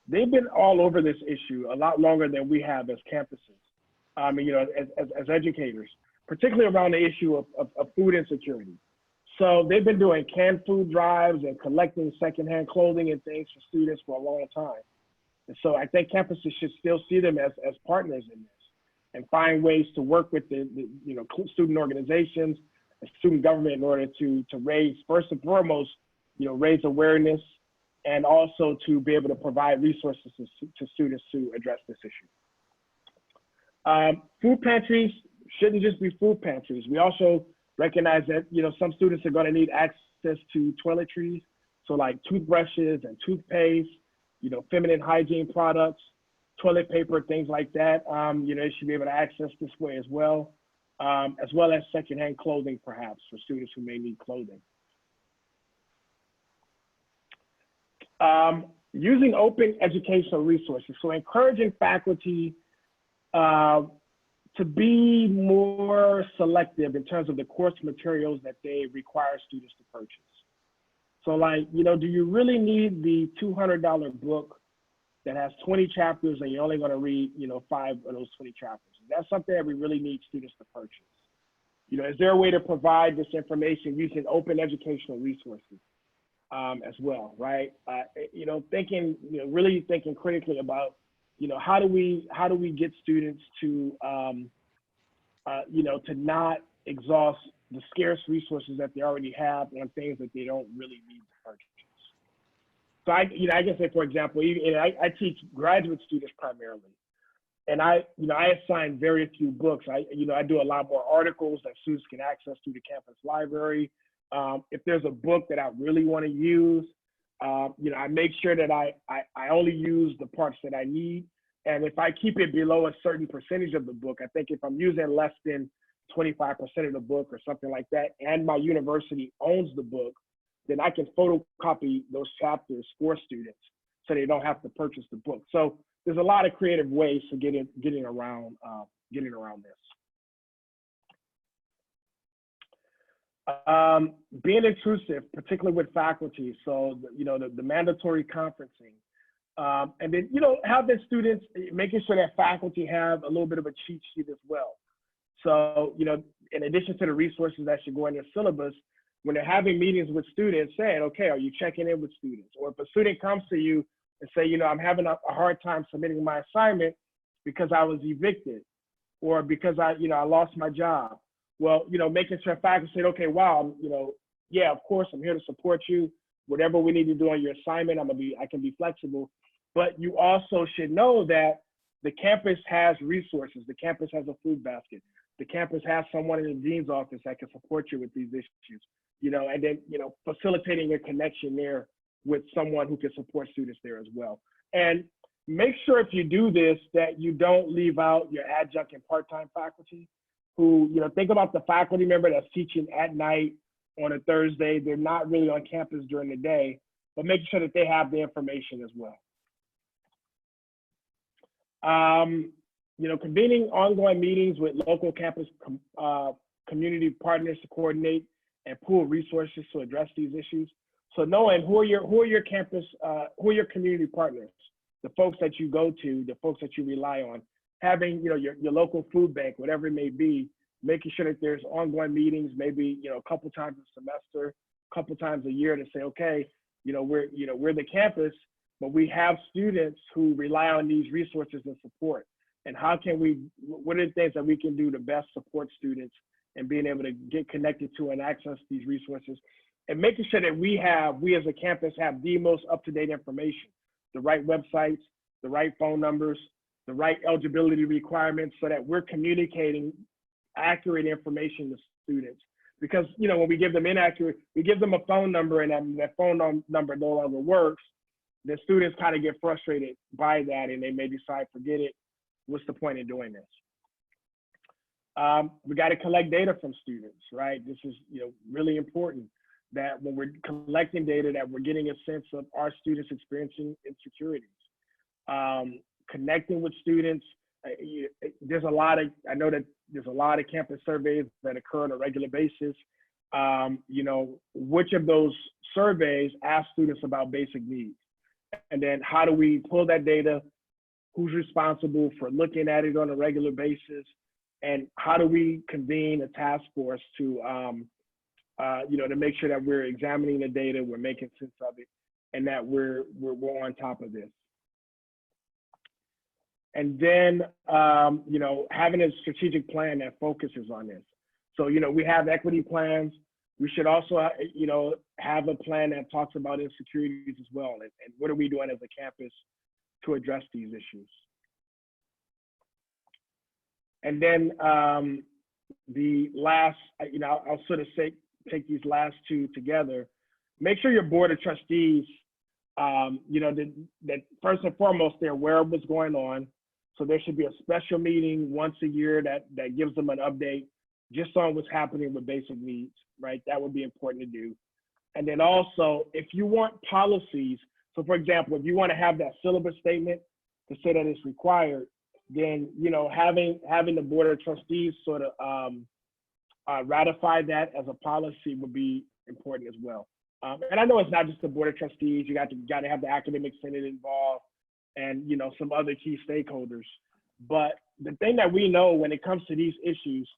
they've been all over this issue a lot longer than we have as campuses, you know, as educators, particularly around the issue of food insecurity. So they've been doing canned food drives and collecting secondhand clothing and things for students for a long time. And so I think campuses should still see them as partners in this and find ways to work with the you know, student organizations and student government in order to raise, first and foremost, you know, raise awareness and also to be able to provide resources to students to address this issue. Food pantries shouldn't just be food pantries. We also recognize that, you know, some students are going to need access to toiletries. So like toothbrushes and toothpaste, you know, feminine hygiene products, toilet paper, things like that. You know, they should be able to access this way as well as secondhand clothing, perhaps, for students who may need clothing. Using open educational resources. So encouraging faculty to be more selective in terms of the course materials that they require students to purchase. So like, you know, do you really need the $200 book that has 20 chapters and you're only gonna read, you know, 5 of those 20 chapters? That's something that we really need students to purchase. You know, is there a way to provide this information using open educational resources as well, right? You know, thinking, you know, really thinking critically about, you know, how do we get students to, you know, to not exhaust the scarce resources that they already have on things that they don't really need to purchase. So you know, I can say, for example, even I teach graduate students primarily, and you know, I assign very few books. You know, I do a lot more articles that students can access through the campus library. If there's a book that I really want to use, you know, I make sure that I only use the parts that I need. And if I keep it below a certain percentage of the book, I think if I'm using less than 25% of the book or something like that, and my university owns the book, then I can photocopy those chapters for students so they don't have to purchase the book. So there's a lot of creative ways to getting around this. Being intrusive, particularly with faculty. So, you know, the mandatory conferencing. And then, you know, having students, making sure that faculty have a little bit of a cheat sheet as well. So, you know, in addition to the resources that should go in their syllabus, when they're having meetings with students, saying, okay, are you checking in with students? Or if a student comes to you and say, you know, I'm having a hard time submitting my assignment because I was evicted or because I lost my job. Well, you know, making sure faculty say, okay, wow, you know, yeah, of course, I'm here to support you. Whatever we need to do on your assignment, I can be flexible. But you also should know that the campus has resources. The campus has a food basket. The campus has someone in the dean's office that can support you with these issues, you know, and then, you know, facilitating a connection there with someone who can support students there as well. And make sure if you do this that you don't leave out your adjunct and part-time faculty who, you know, think about the faculty member that's teaching at night on a Thursday. They're not really on campus during the day, but making sure that they have the information as well. You know, convening ongoing meetings with local campus community partners to coordinate and pool resources to address these issues. So knowing who are your campus, who are your community partners, the folks that you go to, the folks that you rely on, having, you know, your local food bank, whatever it may be, making sure that there's ongoing meetings, maybe, you know, a couple times a semester, a couple times a year to say, okay, we're the campus, but we have students who rely on these resources and support. And how can what are the things that we can do to best support students and being able to get connected to and access these resources, and making sure that we as a campus have the most up-to-date information, the right websites, the right phone numbers, the right eligibility requirements, so that we're communicating accurate information to students. Because, you know, when we give them inaccurate, we give them a phone number and that phone number no longer works, the students kind of get frustrated by that and they may decide, forget it, what's the point in doing this? We got to collect data from students, right? This is, you know, really important that when we're collecting data that we're getting a sense of our students experiencing insecurities. Connecting with students, there's a lot of, I know that there's a lot of campus surveys that occur on a regular basis. You know, which of those surveys ask students about basic needs? And then how do we pull that data? Who's responsible for looking at it on a regular basis? And how do we convene a task force to, you know, to make sure that we're examining the data, we're making sense of it, and that we're on top of this. And then, you know, having a strategic plan that focuses on this. So, you know, we have equity plans. We should also, you know, have a plan that talks about insecurities as well. And what are we doing as a campus to address these issues? And then the last, you know, I'll sort of take these last two together. Make sure your board of trustees, you know, that first and foremost, they're aware of what's going on. So there should be a special meeting once a year that gives them an update just on what's happening with basic needs, right? That would be important to do. And then also, if you want policies, so for example, if you want to have that syllabus statement to say that it's required, then, you know, having the board of trustees sort of ratify that as a policy would be important as well. And I know it's not just the board of trustees, you got to have the academic senate involved and, you know, some other key stakeholders. But the thing that we know when it comes to these issues,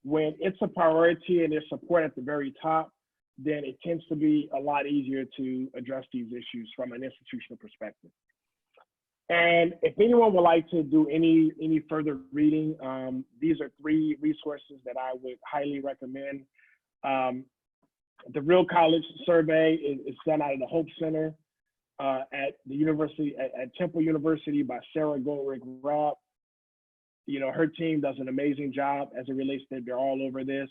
when it's a priority and there's support at the very top, then it tends to be a lot easier to address these issues from an institutional perspective. And if anyone would like to do any further reading, these are 3 resources that I would highly recommend. The Real College Survey is done out of the Hope Center at the university, at Temple University by Sarah Goldrick-Rapp. You know, her team does an amazing job as it relates to, they're all over this.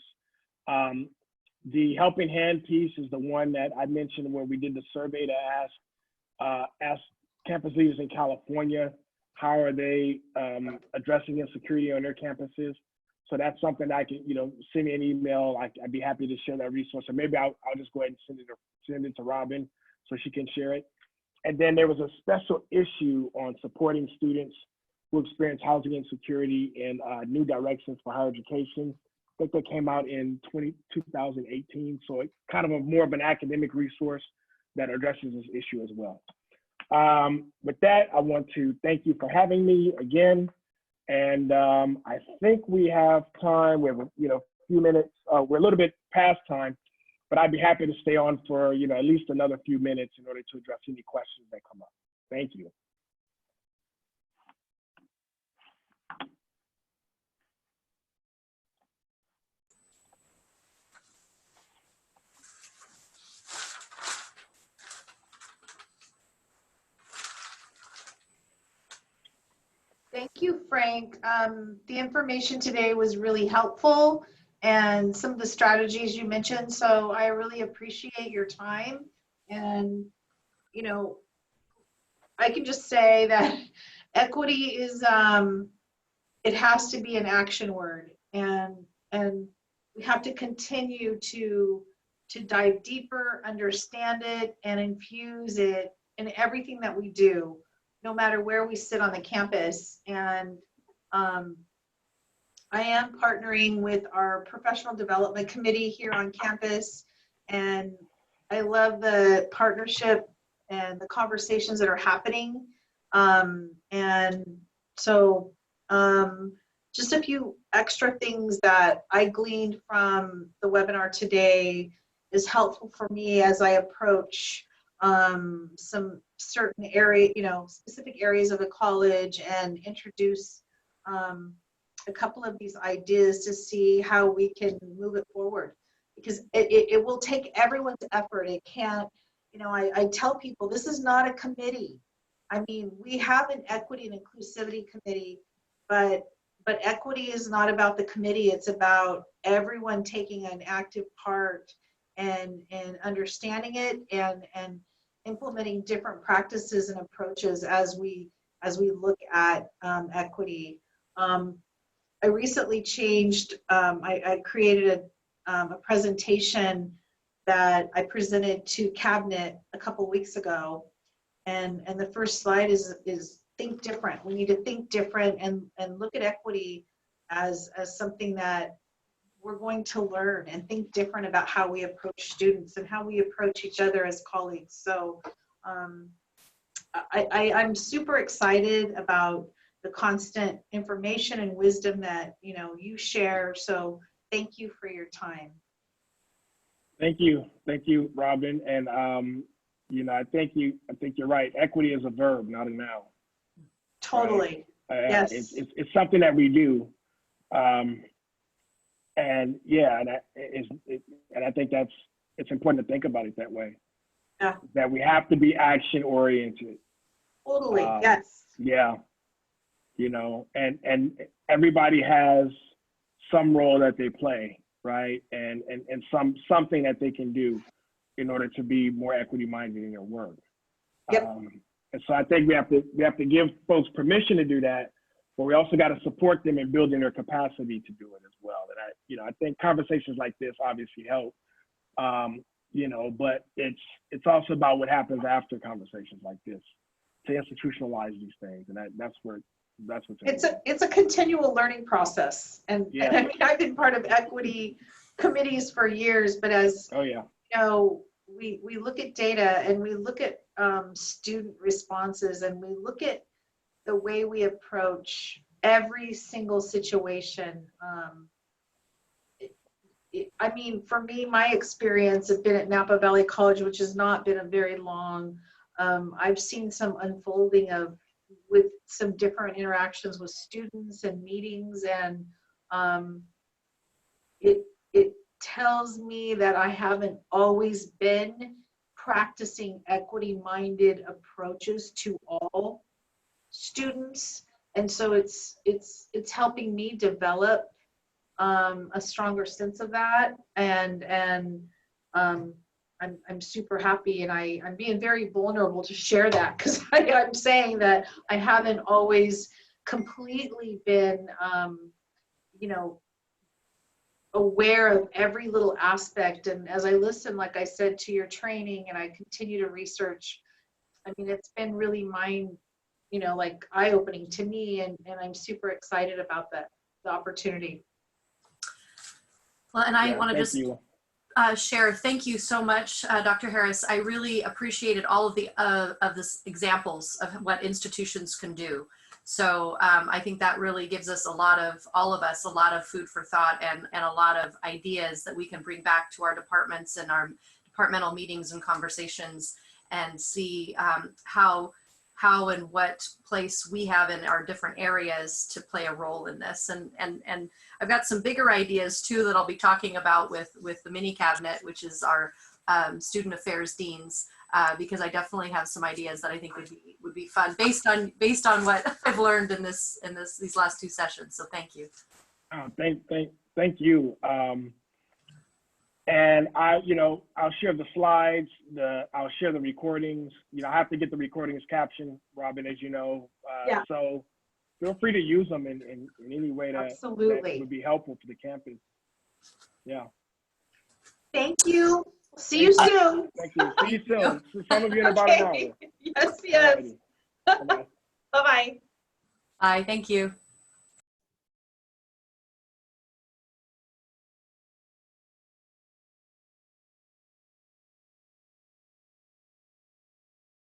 The Helping Hand piece is the one that I mentioned where we did the survey to ask campus leaders in California, how are they addressing insecurity on their campuses? So that's something I can, you know, send me an email. I'd be happy to share that resource, or maybe I'll just go ahead and send it to Robin so she can share it. And then there was a special issue on supporting students who experience housing insecurity and new directions for higher education. I think that came out in 2018. So it's kind of more of an academic resource that addresses this issue as well. With that, I want to thank you for having me again. And I think we have time. We have, you know, a few minutes. We're a little bit past time, but I'd be happy to stay on for, you know, at least another few minutes in order to address any questions that come up. Thank you. Thank you, Frank. The information today was really helpful and some of the strategies you mentioned. So I really appreciate your time. And, you know, I can just say that equity is, it has to be an action word, and we have to continue to dive deeper, understand it, and infuse it in everything that we do, no matter where we sit on the campus. And I am partnering with our professional development committee here on campus, and I love the partnership and the conversations that are happening. And so just a few extra things that I gleaned from the webinar today is helpful for me as I approach some certain area, specific areas of the college, and introduce a couple of these ideas to see how we can move it forward, because it will take everyone's effort. It can't, I tell people this is not a committee. I mean, we have an equity and inclusivity committee, but equity is not about the committee. It's about everyone taking an active part and understanding it and implementing different practices and approaches as we look at equity. I recently changed, I created a presentation that I presented to cabinet a couple weeks ago. And the first slide is think different. We need to think different and look at equity as something that we're going to learn, and think different about how we approach students and how we approach each other as colleagues. So I'm super excited about the constant information and wisdom that you share. So thank you for your time. Thank you, Robin. And I think you're right. Equity is a verb, not a noun. Totally. Right? Yes. It's something that we do. And yeah, and I think it's important to think about it that way. Yeah. That we have to be action oriented. Totally. Yes. Yeah. And everybody has some role that they play, right? And something that they can do in order to be more equity minded in their work. Yep. And so I think we have to give folks permission to do that, but we also got to support them in building their capacity to do it as well. And I think conversations like this obviously help, but it's also about what happens after conversations like this to institutionalize these things, and that's what's important. It's a continual learning process, and I mean, I've been part of equity committees for years, but as we look at data and we look at student responses, and we look at the way we approach every single situation. I mean, for me, my experience has been at Napa Valley College, which has not been a very long. I've seen some unfolding with some different interactions with students and meetings, and it tells me that I haven't always been practicing equity-minded approaches to all students, and so it's helping me develop a stronger sense of that, and I'm super happy, and I'm being very vulnerable to share that, because I'm saying that I haven't always completely been aware of every little aspect. And as I listen, like I said, to your training, and I continue to research, I mean, it's been really like eye-opening to me, and I'm super excited about the opportunity. Well, and I want to just share, thank you so much, Dr. Harris. I really appreciated all of the examples of what institutions can do. So I think that really gives us all of us, a lot of food for thought, and a lot of ideas that we can bring back to our departments and our departmental meetings and conversations, and see how and what place we have in our different areas to play a role in this. And I've got some bigger ideas too that I'll be talking about with the mini cabinet, which is our student affairs deans, because I definitely have some ideas that I think would be fun based on what I've learned in these last two sessions. So thank you. Thank you. And I'll share the slides, I'll share the recordings. I have to get the recordings captioned, Robin, as you know. Yeah. So feel free to use them in any way that Absolutely. would be helpful to the campus. Yeah. Thank you. See you soon. Thank you. See you soon. Some of you in about an hour. Yes, yes. Alrighty. Bye-bye. Bye-bye. Bye, thank you.